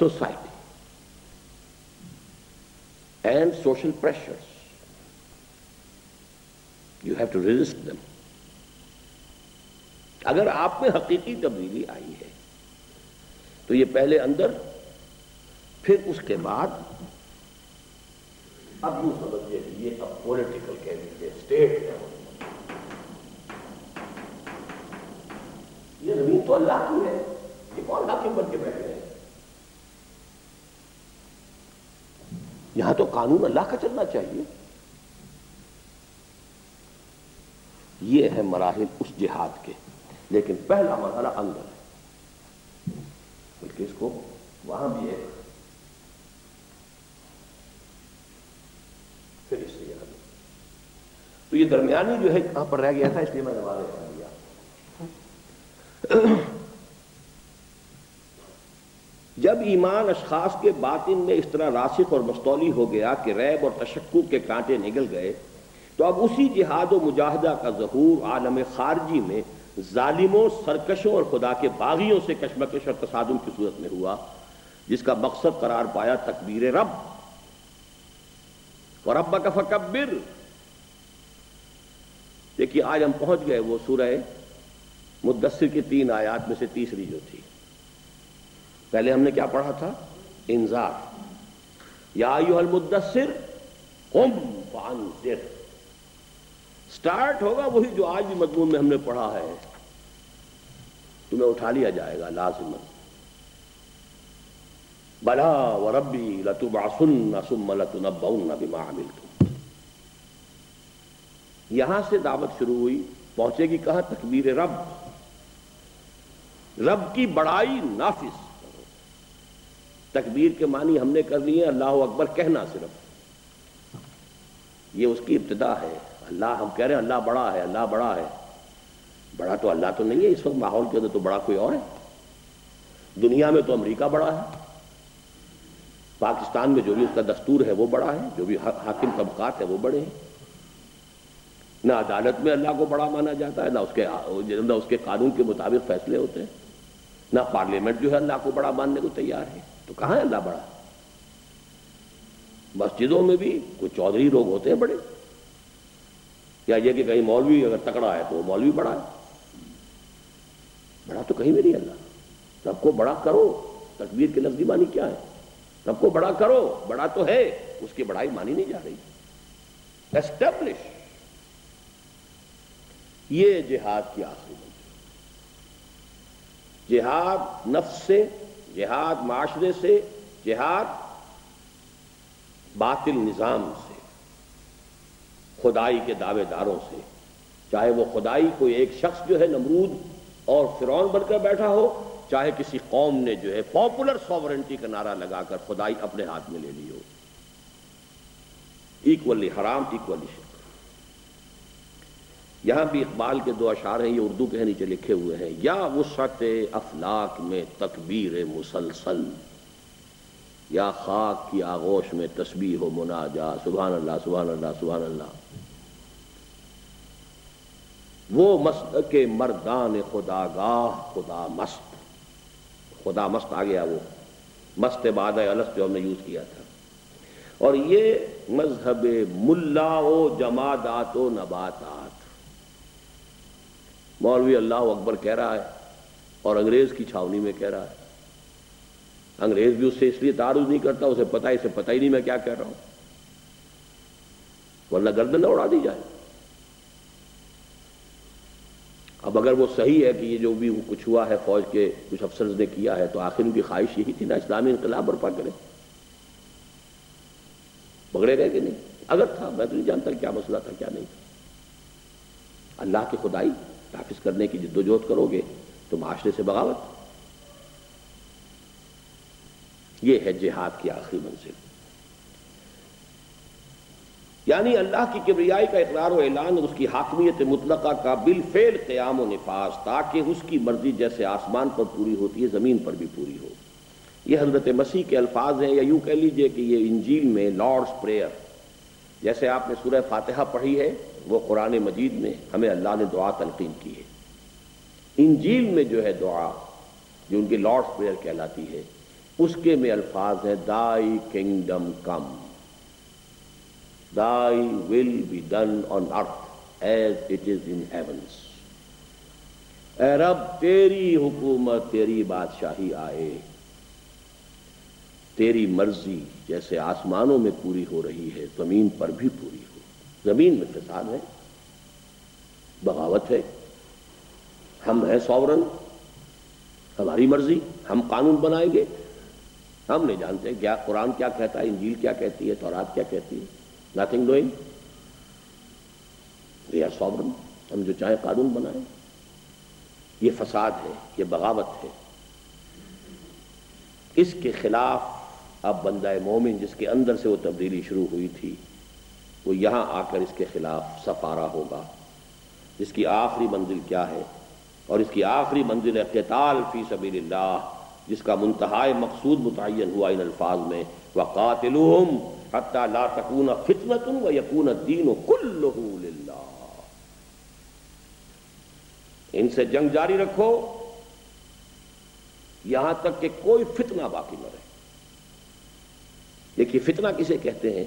society and social pressures. You have to resist them. اگر آپ میں حقیقی تبدیلی آئی ہے تو یہ پہلے اندر، پھر اس کے بعد اب یوں سمجھیے کہ یہ اب پولیٹیکل کہہ لیجیے، اسٹیٹ ہے، یہ زمین تو اللہ کی ہے، یہ کون حاکم بن کے بیٹھے ہیں؟ یہاں تو قانون اللہ کا چلنا چاہیے۔ یہ ہے مراحل اس جہاد کے، لیکن پہلا مرحلہ اندر ہے، بلکہ اس کو وہاں بھی ہے، پھر اس سے یہاں بھی۔ تو یہ درمیانی جو ہے یہاں پر رہ گیا تھا، اس لیے میں نے واضح کر دیا۔ جب ایمان اشخاص کے باطن میں اس طرح راسخ اور مستولی ہو گیا کہ ریب اور تشکک کے کانٹے نگل گئے، تو اب اسی جہاد و مجاہدہ کا ظہور عالم خارجی میں ظالموں، سرکشوں اور خدا کے باغیوں سے کشمکش اور تصادم کی صورت میں ہوا، جس کا مقصد قرار پایا تکبیر رب، وَرَبَّكَ فَكَبِّرْ۔ دیکھیے آج ہم پہنچ گئے وہ سورہ مدثر کی 3 آیات میں سے تیسری جو تھی۔ پہلے ہم نے کیا پڑھا تھا؟ انذار، یا ایھا المدثر قم فانذر۔ سٹارٹ ہوگا وہی جو آج بھی مضمون میں ہم نے پڑھا ہے، تمہیں اٹھا لیا جائے گا لازماً، بلا وربی لتبعثن ثم لتنبؤن بما عملتم۔ یہاں سے دعوت شروع ہوئی، پہنچے گی کہاں؟ تکبیر رب، رب کی بڑائی نافذ کرو۔ تکبیر کے معنی ہم نے کر لیے اللہ اکبر کہنا، صرف یہ اس کی ابتدا ہے۔ اللہ، ہم کہہ رہے ہیں اللہ بڑا ہے، اللہ بڑا ہے، بڑا تو اللہ تو نہیں ہے اس وقت ماحول کے اندر، تو بڑا کوئی اور ہے۔ دنیا میں تو امریکہ بڑا ہے، پاکستان میں جو بھی اس کا دستور ہے وہ بڑا ہے، جو بھی حاکم طبقات ہیں وہ بڑے ہیں۔ نہ عدالت میں اللہ کو بڑا مانا جاتا ہے، نہ اس کے قانون کے مطابق فیصلے ہوتے ہیں، نہ پارلیمنٹ جو ہے اللہ کو بڑا ماننے کو تیار ہے۔ تو کہاں ہے اللہ بڑا؟ مسجدوں میں بھی کوئی چودھری لوگ ہوتے ہیں بڑے، یا یہ کہ کہیں مولوی اگر تکڑا ہے تو وہ مولوی بڑا ہے، بڑا تو کہیں بھی نہیں اللہ۔ رب کو بڑا کرو، تکبیر کے لفظی معنی کیا ہے؟ رب کو بڑا کرو، بڑا تو ہے، اس کی بڑائی مانی نہیں جا رہی۔ ایسٹیبلش، یہ جہاد کی آخری منزل، جہاد نفس سے، جہاد معاشرے سے، جہاد باطل نظام سے، خدائی کے دعوے داروں سے، چاہے وہ خدائی کوئی ایک شخص جو ہے نمرود اور فرعون بن کر بیٹھا ہو، چاہے کسی قوم نے جو ہے پاپولر سوورنٹی کا نعرہ لگا کر خدائی اپنے ہاتھ میں لے لی ہو۔ ایکولی حرام، ایکولی شرک۔ یہاں بھی اقبال کے 2 اشعار ہیں، یہ اردو کے نیچے لکھے ہوئے ہیں۔ یا وسعت افلاک میں تکبیر مسلسل، یا خاک کی آغوش میں تسبیح و مناجا، سبحان اللہ سبحان اللہ سبحان اللہ۔ وہ مسلک مردان خداگاہ خدا مست، خدا مست آ گیا، وہ مست بعد الست جو ہم نے یوز کیا تھا۔ اور یہ مذہب ملا و جمادات و نباتات، مولوی اللہ اکبر کہہ رہا ہے اور انگریز کی چھاونی میں کہہ رہا ہے۔ انگریز بھی اس سے اس لیے تعارض نہیں کرتا، اسے پتہ ہی نہیں میں کیا کہہ رہا ہوں، ورنہ گردن نہ اڑا دی جائے۔ اب اگر وہ صحیح ہے کہ یہ جو بھی کچھ ہوا ہے فوج کے کچھ افسرز نے کیا ہے، تو آخر ان کی خواہش یہی تھی نا اسلامی انقلاب برپا کرے، پکڑے گئے کہ نہیں؟ اگر تھا، میں تو نہیں جانتا کیا مسئلہ تھا کیا نہیں تھا۔ اللہ کی خدائی نافذ کرنے کی جدوجہد کرو گے تو معاشرے سے بغاوت۔ یہ ہے جہاد کی آخری منزل، یعنی اللہ کی کبریائی کا اقرار و اعلان اور اس کی حاکمیت مطلقہ کا بالفعل قیام و نفاذ، تاکہ اس کی مرضی جیسے آسمان پر پوری ہوتی ہے زمین پر بھی پوری ہو۔ یہ حضرت مسیح کے الفاظ ہیں، یا یوں کہہ لیجئے کہ یہ انجیل میں لارڈس پریئر، جیسے آپ نے سورہ فاتحہ پڑھی ہے، وہ قرآن مجید میں ہمیں اللہ نے دعا تلقین کی ہے۔ انجیل میں جو ہے دعا، جو ان کی لارڈس پریئر کہلاتی ہے، اس کے میں الفاظ ہیں Thy kingdom come, Thy will be done on earth as it is in heavens. اے رب تیری حکومت تیری بادشاہی آئے، تیری مرضی جیسے آسمانوں میں پوری ہو رہی ہے زمین پر بھی پوری ہو۔ زمین میں فساد ہے، بغاوت ہے، ہم ہیں ساورن، ہماری مرضی، ہم قانون بنائیں گے، ہم نہیں جانتے کیا قرآن کیا کہتا ہے، انجیل کیا کہتی ہے، تورات کیا کہتی ہے۔ Nothing doing, we are sovereign, ہم جو چاہیں قانون بنائیں۔ یہ فساد ہے، یہ بغاوت ہے، اس کے خلاف اب بندہ مومن جس کے اندر سے وہ تبدیلی شروع ہوئی تھی وہ یہاں آ کر اس کے خلاف صفارہ ہوگا۔ اس کی آخری منزل کیا ہے؟ اور اس کی آخری منزل ہے قتال فی سبیل اللہ، جس کا منتہائی مقصود متعین ہوا ان الفاظ میں وَقَاتِلُوهُمْ حَتَّى لَا تَكُونَ فِتْنَةٌ وَيَكُونَ الدِّينُ كُلُّهُ لِلَّهِ۔ ان سے جنگ جاری رکھو یہاں تک کہ کوئی فتنہ باقی نہ رہے۔ دیکھیے فتنہ کسے کہتے ہیں؟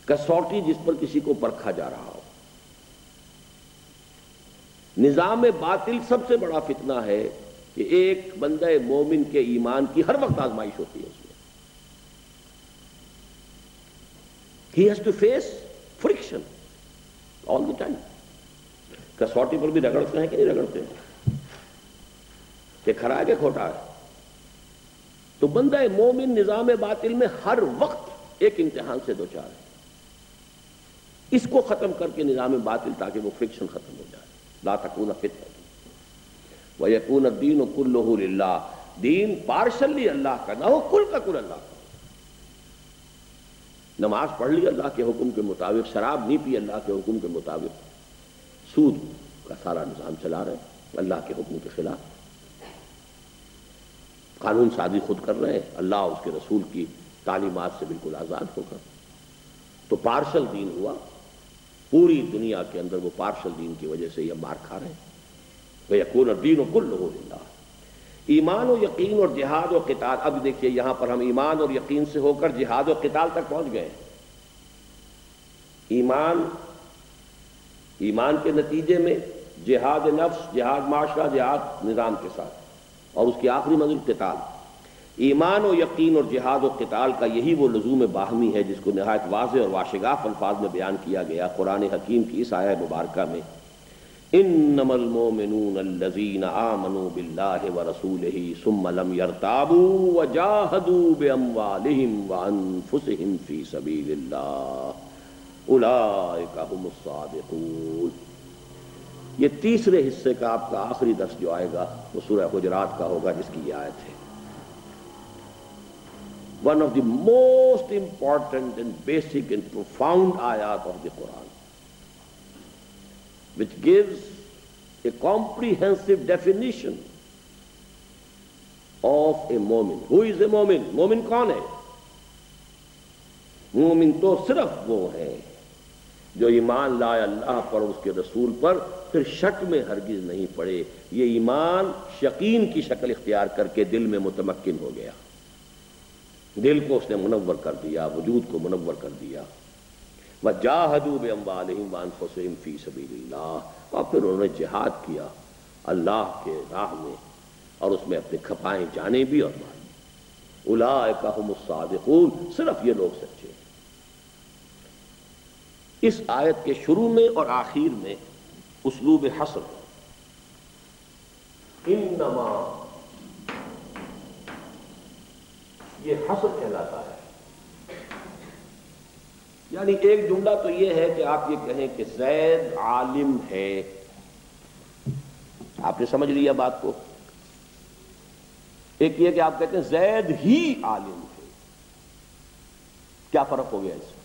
کسوٹی جس پر کسی کو پرکھا جا رہا ہو۔ نظام باطل سب سے بڑا فتنہ ہے کہ ایک بندہ مومن کے ایمان کی ہر وقت آزمائش ہوتی ہے اس میں۔ He has to face friction all the time۔ کسوٹی پر بھی رگڑتے ہیں کہ نہیں رگڑتے ہیں کہ کھرا ہے کہ کھوٹا ہے؟ تو بندہ مومن نظام باطل میں ہر وقت ایک امتحان سے دوچار ہے۔ اس کو ختم کر کے نظام باطل تاکہ وہ فرکشن ختم ہو جائے۔ لا تکون فتنہ ویکون الدین کلہ للہ، دین پارشلی اللہ کا نہ ہو، کل کا کل اللہ کا۔ نماز پڑھ لی اللہ کے حکم کے مطابق، شراب نہیں پی اللہ کے حکم کے مطابق، سود کا سارا نظام چلا رہے ہیں اللہ کے حکم کے خلاف، قانون سازی خود کر رہے ہیں اللہ اور اس کے رسول کی تعلیمات سے بالکل آزاد ہو کر۔ تو پارشل دین ہوا، پوری دنیا کے اندر وہ پارشل دین کی وجہ سے یہ مار کھا رہے ہیں۔ وَيَكُونَ الدِّينُ كُلُّهُ لِلَّهِ۔ ایمان و یقین اور جہاد و قتال، اب دیکھیے یہاں پر ہم ایمان اور یقین سے ہو کر جہاد و قتال تک پہنچ گئے۔ ایمان کے نتیجے میں جہاد نفس، جہاد معاشرہ، جہاد نظام کے ساتھ، اور اس کی آخری منزل قتال۔ ایمان و یقین اور جہاد و قتال کا یہی وہ لزوم باہمی ہے جس کو نہایت واضح اور واشگاف الفاظ میں بیان کیا گیا قرآن حکیم کی اس آیہ مبارکہ میں۔ انما المؤمنون الذین آمنوا باللہ ورسولہ ثم لم یرتابوا وجاہدوا باموالہم وانفسہم فی سبیل اللہ اولئک ھم الصادقون۔ یہ تیسرے حصے کا آپ کا آخری درس جو آئے گا وہ سورہ حجرات کا ہوگا جس کی یہ آیت ہے۔ One of the most important and basic and profound ayat of the Quran, which gives a comprehensive definition of a مومن۔ Who is a مومن؟ مومن کون ہے؟ مومن تو صرف وہ ہے جو ایمان لائے اللہ پر اور اس کے رسول پر، پھر شک میں ہرگز نہیں پڑے۔ یہ ایمان یقین کی شکل اختیار کر کے دل میں متمکن ہو گیا، دل کو اس نے منور کر دیا، وجود کو منور کر دیا۔ وَجَاهَدُوا بِأَمْوَالِهِمْ وَأَنفُسِهِمْ فِي سَبِيلِ اللَّهِ، اور پھر انہوں نے جہاد کیا اللہ کے راہ میں اور اس میں اپنے کھپائیں جانیں بھی اور مال بھی۔ اولئک ھم الصادقون، صرف یہ لوگ سچے ہیں۔ اس آیت کے شروع میں اور آخر میں اسلوب حصر، انما، یہ حصر کہلاتا ہے۔ یعنی ایک جملہ تو یہ ہے کہ آپ یہ کہیں کہ زید عالم ہے، آپ نے سمجھ لیا بات کو۔ ایک یہ کہ آپ کہتے ہیں زید ہی عالم ہے، کیا فرق ہو گیا اس میں؟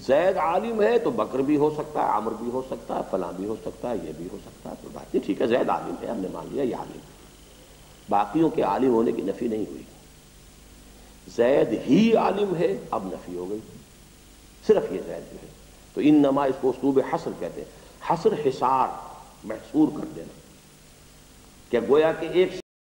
زید عالم ہے تو بکر بھی ہو سکتا ہے، عمر بھی ہو سکتا ہے، فلاں بھی ہو سکتا ہے، یہ بھی ہو سکتا ہے، تو بات نہیں، ٹھیک ہے زید عالم ہے، ہم نے مان لیا یہ عالم ہے، باقیوں کے عالم ہونے کی نفی نہیں ہوئی۔ زید ہی عالم ہے، اب نفی ہو گئی، صرف یہ زید جو ہے۔ تو انما اس کو اسلوب حصر کہتے ہیں، حصر حصار، محصور کر دینا، کہ گویا کہ ایک